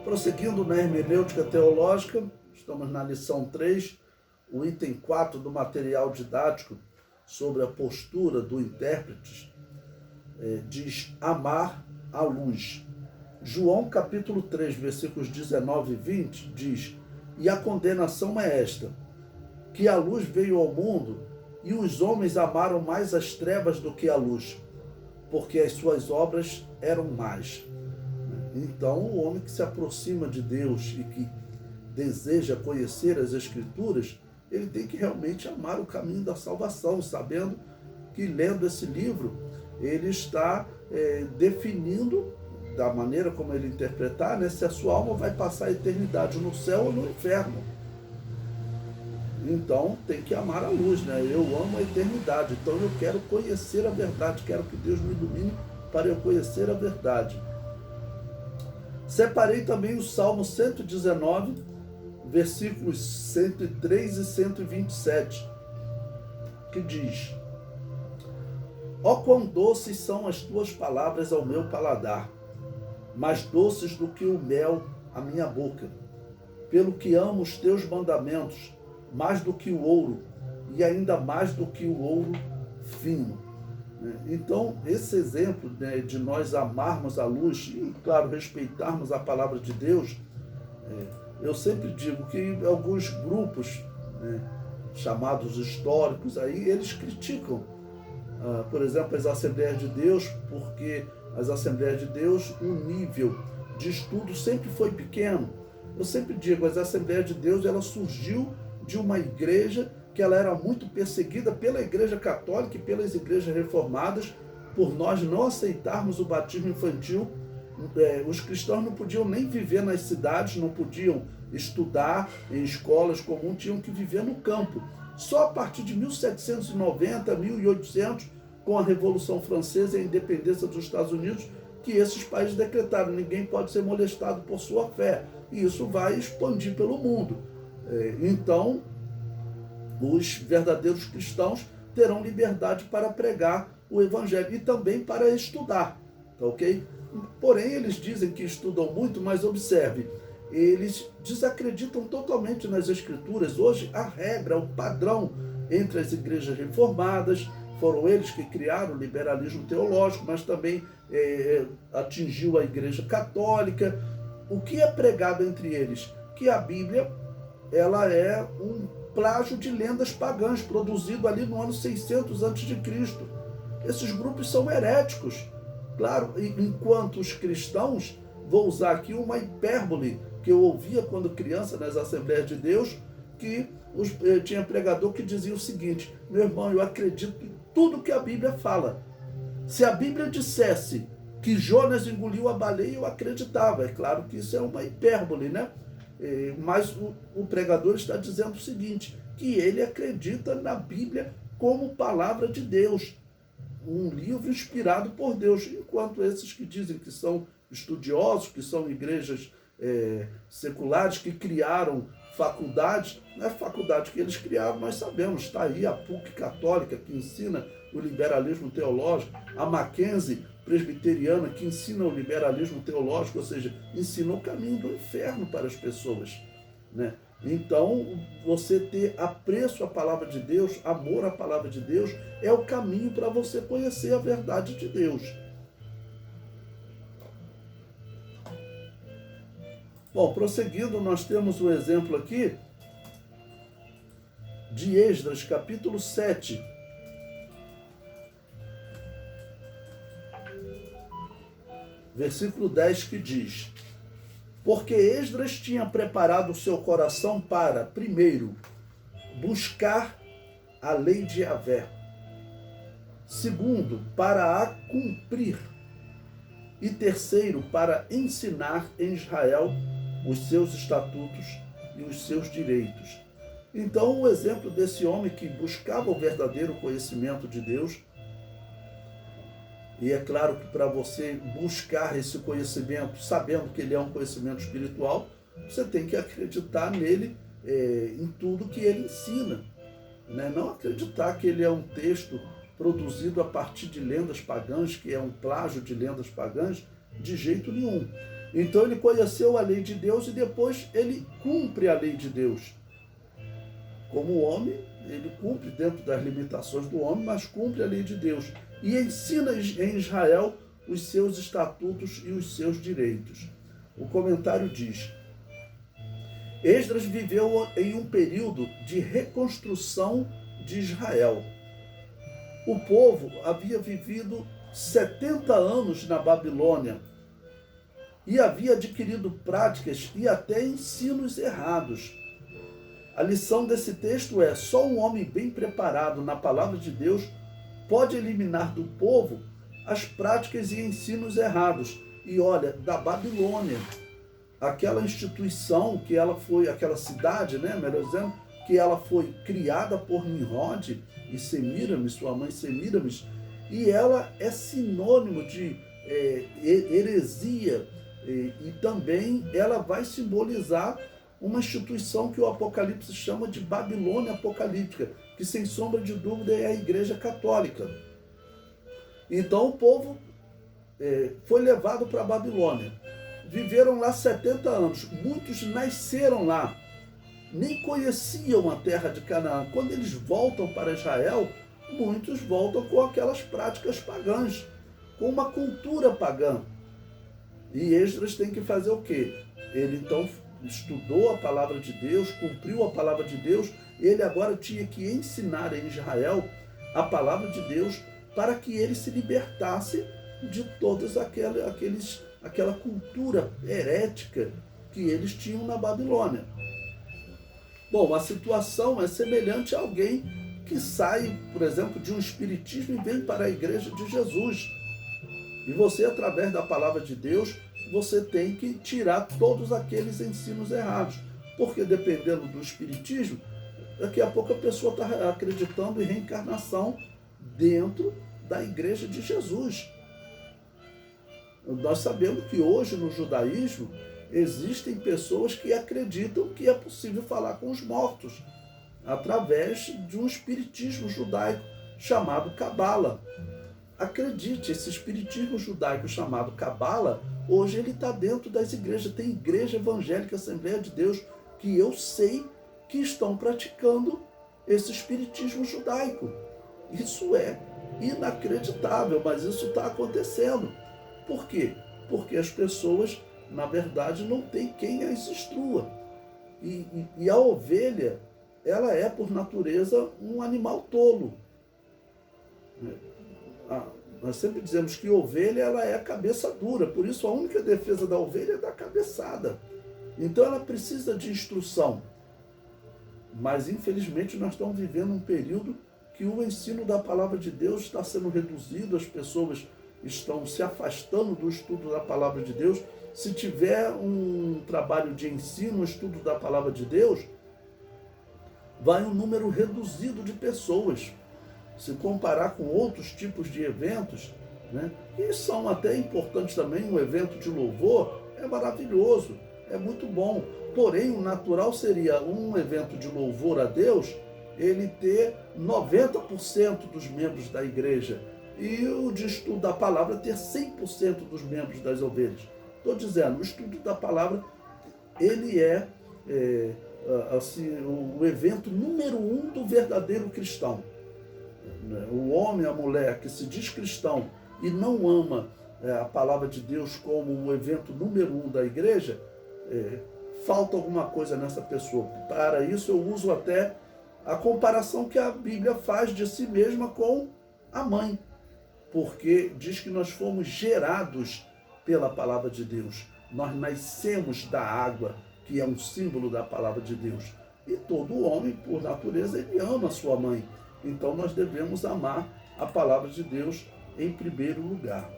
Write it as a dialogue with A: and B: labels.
A: Prosseguindo na hermenêutica teológica, estamos na lição 3, o item 4 do material didático sobre a postura do intérprete, diz amar a luz. João capítulo 3, versículos 19 e 20 diz: e a condenação é esta, que a luz veio ao mundo e os homens amaram mais as trevas do que a luz, porque as suas obras eram más. Então, o homem que se aproxima de Deus e que deseja conhecer as Escrituras, ele tem que realmente amar o caminho da salvação, sabendo que, lendo esse livro, ele está definindo, da maneira como ele interpretar, né, se a sua alma vai passar a eternidade no céu ou no inferno. Então, tem que amar a luz, né? Eu amo a eternidade, então eu quero conhecer a verdade, quero que Deus me ilumine para eu conhecer a verdade. Separei também o Salmo 119, versículos 103 e 127, que diz: ó quão doces são as tuas palavras ao meu paladar, mais doces do que o mel à minha boca. Pelo que amo os teus mandamentos, mais do que o ouro, e ainda mais do que o ouro fino. Então, esse exemplo, né, de nós amarmos a luz e, claro, respeitarmos a palavra de Deus, eu sempre digo que alguns grupos, né, chamados históricos, aí, eles criticam, por exemplo, as Assembleias de Deus, porque as Assembleias de Deus, o nível de estudo sempre foi pequeno. Eu sempre digo, as Assembleias de Deus, ela surgiu de uma igreja que ela era muito perseguida pela Igreja Católica e pelas igrejas reformadas, por nós não aceitarmos o batismo infantil. Os cristãos não podiam nem viver nas cidades, não podiam estudar em escolas comuns, tinham que viver no campo. Só a partir de 1790, 1800, com a Revolução Francesa e a independência dos Estados Unidos, que esses países decretaram: ninguém pode ser molestado por sua fé. E isso vai expandir pelo mundo. Então, os verdadeiros cristãos terão liberdade para pregar o Evangelho e também para estudar, tá ok? Porém, eles dizem que estudam muito, mas observe, eles desacreditam totalmente nas Escrituras. Hoje, a regra, o padrão entre as igrejas reformadas, foram eles que criaram o liberalismo teológico, mas também atingiu a Igreja Católica. O que é pregado entre eles? Que a Bíblia, ela é um plágio de lendas pagãs, produzido ali no ano 600 a.C. Esses grupos são heréticos. Claro, enquanto os cristãos, vou usar aqui uma hipérbole que eu ouvia quando criança nas Assembleias de Deus, que tinha pregador que dizia o seguinte: meu irmão, eu acredito em tudo que a Bíblia fala. Se a Bíblia dissesse que Jonas engoliu a baleia, eu acreditava. É claro que isso é uma hipérbole, né? Mas o pregador está dizendo o seguinte, que ele acredita na Bíblia como palavra de Deus, um livro inspirado por Deus, enquanto esses que dizem que são estudiosos, que são igrejas seculares, que criaram faculdades, não é faculdade que eles criaram, nós sabemos, está aí a PUC católica, que ensina o liberalismo teológico, a Mackenzie presbiteriana, que ensina o liberalismo teológico, ou seja, ensina o caminho do inferno para as pessoas, né? Então, você ter apreço à palavra de Deus, amor à palavra de Deus, é o caminho para você conhecer a verdade de Deus. Bom, prosseguindo, nós temos um exemplo aqui de Esdras, capítulo 7. Versículo 10, que diz: porque Esdras tinha preparado o seu coração para, primeiro, buscar a lei de Yahvé, segundo, para a cumprir, e terceiro, para ensinar em Israel os seus estatutos e os seus direitos. Então, o exemplo desse homem que buscava o verdadeiro conhecimento de Deus. E é claro que para você buscar esse conhecimento, sabendo que ele é um conhecimento espiritual, você tem que acreditar nele, em tudo que ele ensina, né? Não acreditar que ele é um texto produzido a partir de lendas pagãs, que é um plágio de lendas pagãs, de jeito nenhum. Então ele conheceu a lei de Deus e depois ele cumpre a lei de Deus. Como homem, ele cumpre dentro das limitações do homem, mas cumpre a lei de Deus. E ensina em Israel os seus estatutos e os seus direitos. O comentário diz: Esdras viveu em um período de reconstrução de Israel. O povo havia vivido 70 anos na Babilônia e havia adquirido práticas e até ensinos errados. A lição desse texto é: só um homem bem preparado na palavra de Deus pode eliminar do povo as práticas e ensinos errados. E olha, da Babilônia, aquela instituição que ela foi, aquela cidade, né, melhor dizendo, que ela foi criada por Nimrod e Semiramis, sua mãe Semiramis, e ela é sinônimo de heresia, e também ela vai simbolizar uma instituição que o Apocalipse chama de Babilônia Apocalíptica, que sem sombra de dúvida é a Igreja Católica. Então o povo foi levado para a Babilônia. Viveram lá 70 anos. Muitos nasceram lá. Nem conheciam a terra de Canaã. Quando eles voltam para Israel, muitos voltam com aquelas práticas pagãs, com uma cultura pagã. E Esdras tem que fazer o quê? Ele então estudou a palavra de Deus, cumpriu a palavra de Deus. Ele agora tinha que ensinar em Israel a palavra de Deus para que ele se libertasse de todas aquela cultura herética que eles tinham na Babilônia. Bom, a situação é semelhante a alguém que sai, por exemplo, de um espiritismo e vem para a igreja de Jesus. E você, através da palavra de Deus, você tem que tirar todos aqueles ensinos errados. Porque dependendo do espiritismo, daqui a pouco a pessoa está acreditando em reencarnação dentro da igreja de Jesus. Nós sabemos que hoje no judaísmo existem pessoas que acreditam que é possível falar com os mortos através de um espiritismo judaico chamado Cabala. Acredite, esse espiritismo judaico chamado Cabala, hoje ele está dentro das igrejas. Tem Igreja Evangélica Assembleia de Deus que eu sei que estão praticando esse espiritismo judaico. Isso é inacreditável, mas isso está acontecendo. Por quê? Porque as pessoas, na verdade, não têm quem as instrua. E a ovelha, ela é, por natureza, um animal tolo. Nós sempre dizemos que ovelha, ela é a cabeça dura, por isso a única defesa da ovelha é da cabeçada. Então ela precisa de instrução. Mas, infelizmente, nós estamos vivendo um período que o ensino da palavra de Deus está sendo reduzido, as pessoas estão se afastando do estudo da palavra de Deus. Se tiver um trabalho de ensino, estudo da palavra de Deus, vai um número reduzido de pessoas. Se comparar com outros tipos de eventos, né, que são até importantes também, um evento de louvor é maravilhoso, é muito bom. Porém, o natural seria um evento de louvor a Deus, ele ter 90% dos membros da igreja e o de estudo da palavra ter 100% dos membros das ovelhas. Estou dizendo, o estudo da palavra, ele é assim, o evento número 1 do verdadeiro cristão. O homem, a mulher que se diz cristão e não ama a palavra de Deus como o evento número 1 da igreja, falta alguma coisa nessa pessoa. Para isso eu uso até a comparação que a Bíblia faz de si mesma com a mãe, porque diz que nós fomos gerados pela palavra de Deus. Nós nascemos da água, que é um símbolo da palavra de Deus. E todo homem, por natureza, ele ama a sua mãe. Então nós devemos amar a palavra de Deus em primeiro lugar.